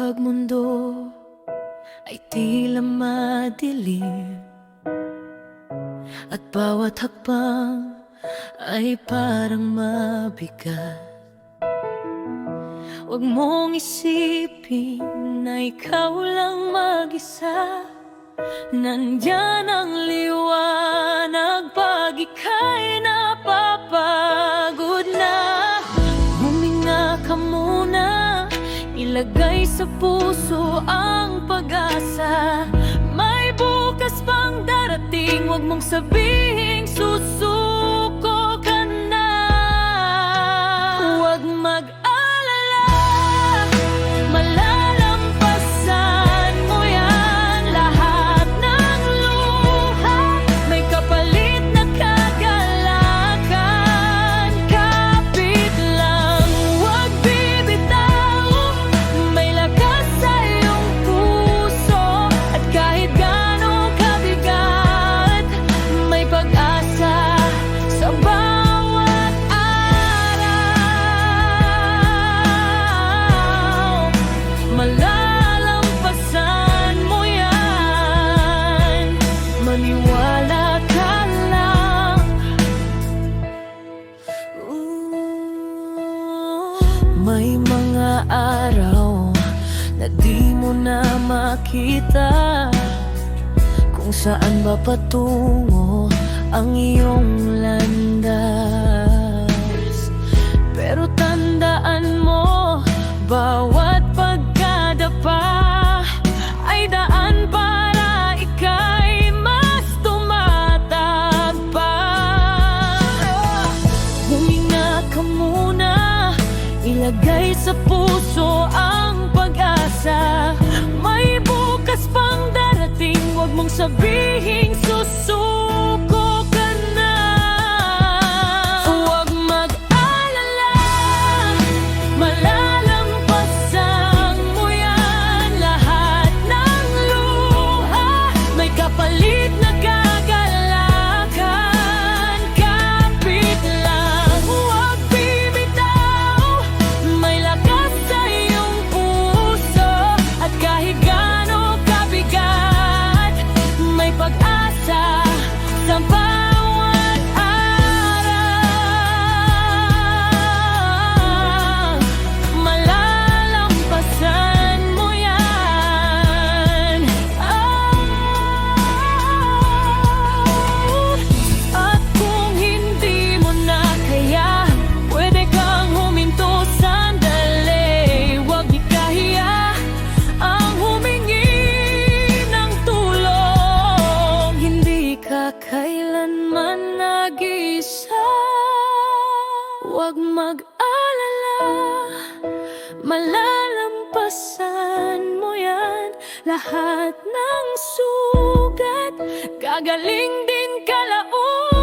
Kapag mundo ay tila madilim at bawat hakbang ay parang mabigat, huwag mong isipin na ikaw lang mag-isa. Nandyan ang liwanag pag ika'y napapagod na. Huminga ka muna, ilagay sa puso ang pag-asa. May bukas pang darating, huwag mong sabihing susuko ka na. Huwag mag-alala, malalampasan mo yan. Lahat ng luha may kapalit na kagalakan. Kapit lang, huwag bibitaw, may lakas sa iyong puso. At kahit gaano kabigat, may pag-asa sa bawat araw. Malalampasan mo yan, maniwala ka lang. May mga araw na di mo na makita kung saan ba patungo ang iyong landas. Pero tandaan mo, bawat pagkadapa ay daan para ika'y mas tumatagpag. Huminga ka muna, ilagay sa puso ang pag-asa. May bukas pang darating, huwag mong sabihing susuko ka na. Huwag mag-alala, malalampasan mo yan. Lahat ng luha may kapalit na kagalakan. Kapit lang, huwag bibitaw, may lakas sa iyong puso. At kahit gaano kabigat, may pag-asa sa bawat araw. Malalampasan mo yan. At kung hindi mo na kaya, pwede kang huminto sandali. Huwag ikahiya ang humingi ng tulong. Hindi ka kailanman nag-iisa. Huwag mag-alala, malalampasan mo yan. Lahat ng sugat, gagaling din kalaon.